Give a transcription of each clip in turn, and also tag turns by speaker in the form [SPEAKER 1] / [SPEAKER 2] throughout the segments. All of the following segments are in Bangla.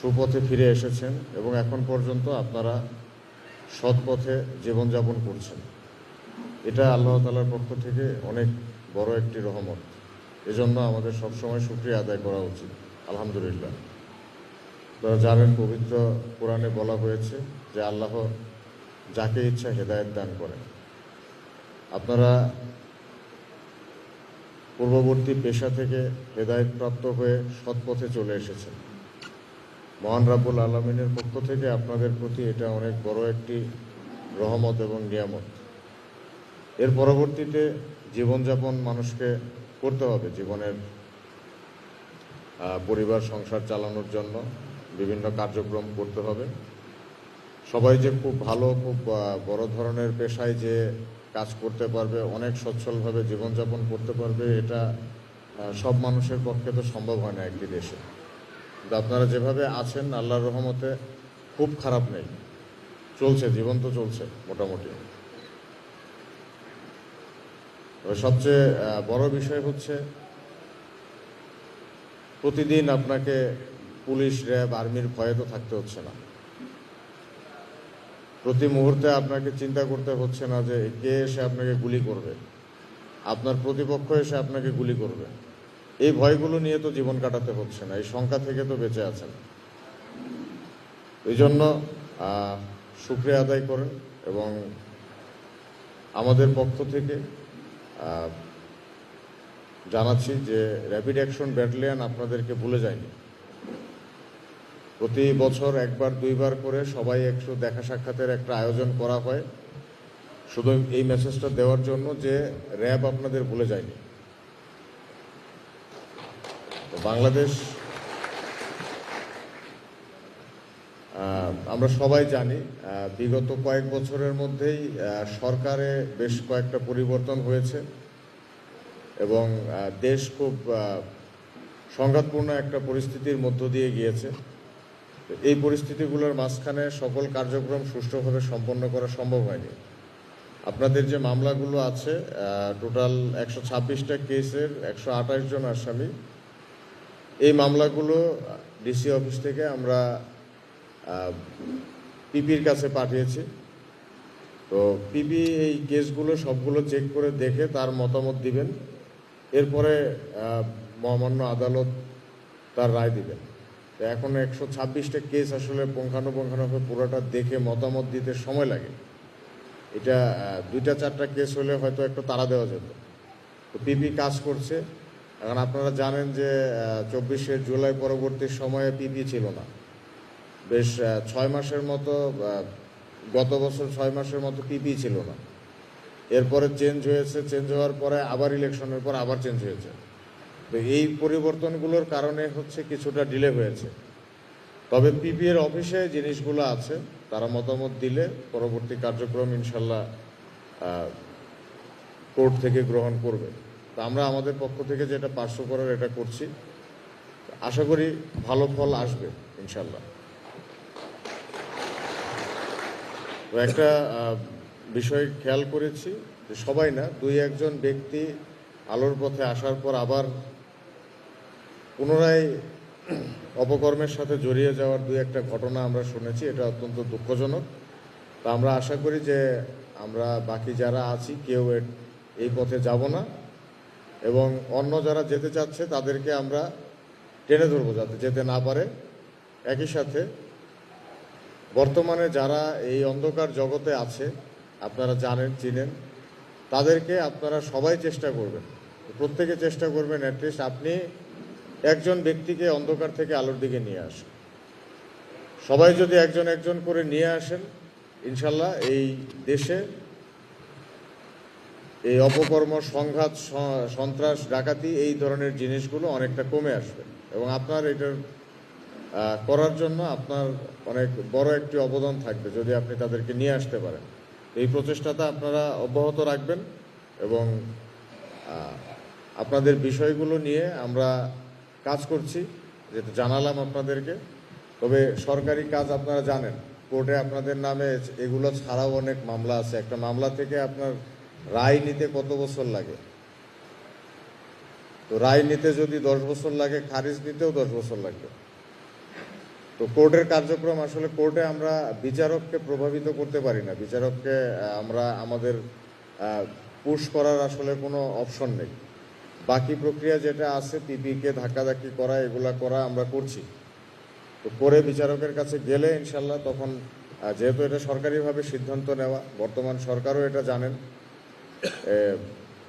[SPEAKER 1] সুপথে ফিরে এসেছেন এবং এখন পর্যন্ত আপনারা সৎ পথে জীবনযাপন করছেন। এটা আল্লাহ তাআলার পক্ষ থেকে অনেক বড় একটি রহমত। এজন্য আমাদের সবসময় শুকরিয়া আদায় করা উচিত। আলহামদুলিল্লাহ। আপনারা জানেন, পবিত্র কোরআনে বলা হয়েছে যে আল্লাহ যাকে ইচ্ছা হেদায়েত দান করেন। আপনারা পূর্ববর্তী পেশা থেকে হেদায়েতপ্রাপ্ত হয়ে সৎপথে চলে এসেছেন। মহান রাব্বুল আলামিনের পক্ষ থেকে আপনাদের প্রতি এটা অনেক বড় একটি রহমত এবং নিয়ামত। এর পরবর্তীতে জীবনযাপন মানুষকে করতে হবে। জীবনের পরিবার সংসার চালানোর জন্য বিভিন্ন কার্যক্রম করতে হবে। সবাই যে খুব ভালো, খুব বড় ধরনের পেশায় যে কাজ করতে পারবে, অনেক সচ্ছলভাবে জীবনযাপন করতে পারবে, এটা সব মানুষের পক্ষে তো সম্ভব হয় না একটি দেশে। কিন্তু আপনারা যেভাবে আছেন আল্লাহর রহমতে খুব খারাপ নেই, চলছে, জীবন তো চলছে মোটামুটি। সবচেয়ে বড় বিষয় হচ্ছে প্রতিদিন আপনাকে পুলিশ, র্যাব, আর্মির ভয়ে তো থাকতে হচ্ছে না। প্রতি মুহূর্তে আপনাকে চিন্তা করতে হচ্ছে না যে কে এসে আপনাকে গুলি করবে, আপনার প্রতিপক্ষ এসে আপনাকে গুলি করবে। এই ভয়গুলো নিয়ে তো জীবন কাটাতে হচ্ছে না, এই শঙ্কা থেকে তো বেঁচে আছেন। এই জন্য শুকরিয়া আদায় করেন এবং আমাদের পক্ষ থেকে জানাচ্ছি যে র্যাপিড অ্যাকশন ব্যাটালিয়ন আপনাদেরকে ভুলে যায়নি। প্রতি বছর একবার দুইবার করে সবাই একটু দেখা সাক্ষাতের একটা আয়োজন করা হয়, শুধু এই মেসেজটা দেওয়ার জন্য যে র্যাব আপনাদের ভুলে যায়নি। বাংলাদেশ, আমরা সবাই জানি বিগত কয়েক বছরের মধ্যেই সরকারে বেশ কয়েকটা পরিবর্তন হয়েছে এবং দেশ খুব সংঘাতপূর্ণ একটা পরিস্থিতির মধ্য দিয়ে গিয়েছে। এই পরিস্থিতিগুলোর মাঝখানে সকল কার্যক্রম সুষ্ঠুভাবে সম্পন্ন করা সম্ভব হয়নি। আপনাদের যে মামলাগুলো আছে, টোটাল 126টা কেসের 128 জন আসামি। এই মামলাগুলো ডিসি অফিস থেকে আমরা পিপির কাছে পাঠিয়েছি। তো পিপি এই কেসগুলো সবগুলো চেক করে দেখে তার মতামত দিবেন, এরপরে মহামান্য আদালত তার রায় দিবেন। তো এখন 126টা কেস আসলে পুঙ্খানুপুঙ্খানুভাবে পুরোটা দেখে মতামত দিতে সময় লাগে। এটা 2-4টা কেস হলে হয়তো একটু তাড়া দেওয়া যেত। তো পিপি কাজ করছে। এখন আপনারা জানেন যে 24শে জুলাই পরবর্তী সময়ে পিপি ছিল না, বেশ 6 মাসের মতো, গত বছর 6 মাসের মতো পিপি ছিল না। এরপরে চেঞ্জ হয়েছে, চেঞ্জ হওয়ার পরে আবার ইলেকশনের পর আবার চেঞ্জ হয়েছে। তো এই পরিবর্তনগুলোর কারণে হচ্ছে কিছুটা ডিলে হয়েছে। তবে পিপি এর অফিসে জিনিসগুলো আছে, তারা মতামত দিলে পরবর্তী কার্যক্রম ইনশাল্লাহ কোর্ট থেকে গ্রহণ করবে। তো আমরা আমাদের পক্ষ থেকে যেটা পার্শ্ব করার এটা করছি, আশা করি ভালো ফল আসবে ইনশাল্লাহ। তো একটা বিষয় খেয়াল করেছি যে সবাই না, 2-1 জন ব্যক্তি আলোর পথে আসার পর আবার পুনরায় অপকর্মের সাথে জড়িয়ে যাওয়ার 2-একটা ঘটনা আমরা শুনেছি। এটা অত্যন্ত দুঃখজনক। তা আমরা আশা করি যে আমরা বাকি যারা আছি কেউ এই পথে যাব না এবং অন্য যারা যেতে চাচ্ছে তাদেরকে আমরা টেনে ধরবো যাতে যেতে না পারে। একই সাথে বর্তমানে যারা এই অন্ধকার জগতে আছে, আপনারা জানেন, চিনেন, তাদেরকে আপনারা সবাই চেষ্টা করবেন, প্রত্যেকে চেষ্টা করবেন অ্যাটলিস্ট আপনি একজন ব্যক্তিকে অন্ধকার থেকে আলোর দিকে নিয়ে আসেন। সবাই যদি একজন একজন করে নিয়ে আসেন, ইনশাল্লাহ এই দেশে এই অপকর্ম, সংঘাত, সন্ত্রাস, ডাকাতি, এই ধরনের জিনিসগুলো অনেকটা কমে আসবে এবং আপনার এটার করার জন্য আপনার অনেক বড় একটি অবদান থাকবে যদি আপনি তাদেরকে নিয়ে আসতে পারেন। এই প্রচেষ্টাটা আপনারা অব্যাহত রাখবেন এবং আপনাদের বিষয়গুলো নিয়ে আমরা কাজ করছি, যেটা জানালাম আপনাদেরকে। তবে সরকারি কাজ আপনারা জানেন, কোর্টে আপনাদের নামে এগুলো ছাড়াও অনেক মামলা আছে। একটা মামলা থেকে আপনার রায় নিতে কত বছর লাগে? তো রায় নিতে যদি 10 বছর লাগে, খারিজ নিতেও 10 বছর লাগবে। তো তো কোর্টের কার্যক্রম আসলে কোর্টে আমরা বিচারককে প্রভাবিত করতে পারি না, বিচারককে আমরা আমাদের পুশ করার আসলে কোনো অপশন নেই। বাকি প্রক্রিয়া যেটা আছে পিপিকে ধাক্কাধাক্কি করা এগুলা করা আমরা করছি। তো করে বিচারকের কাছে গেলে ইনশাল্লাহ তখন যেহেতু এটা সরকারিভাবে সিদ্ধান্ত নেওয়া, বর্তমান সরকারও এটা জানেন,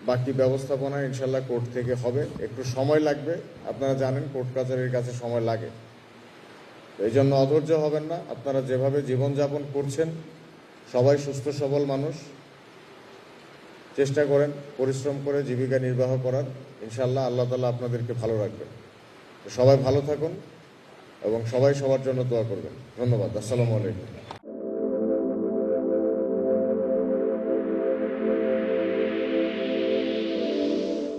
[SPEAKER 1] বাকি ব্যবস্থাপনা ইনশাল্লাহ কোর্ট থেকে হবে। একটু সময় লাগবে, আপনারা জানেন কোর্ট কাছারির কাছে সময় লাগে, এই জন্য অধৈর্য হবেন না। আপনারা যেভাবে জীবনযাপন করছেন, সবাই সুস্থ সবল মানুষ, চেষ্টা করেন পরিশ্রম করে জীবিকা নির্বাহ করার। ইনশাল্লাহ আল্লাহ তাআলা আপনাদেরকে ভালো রাখবেন। সবাই ভালো থাকুন এবং সবাই সবার জন্য দোয়া করবেন। ধন্যবাদ। আসসালামু আলাইকুম।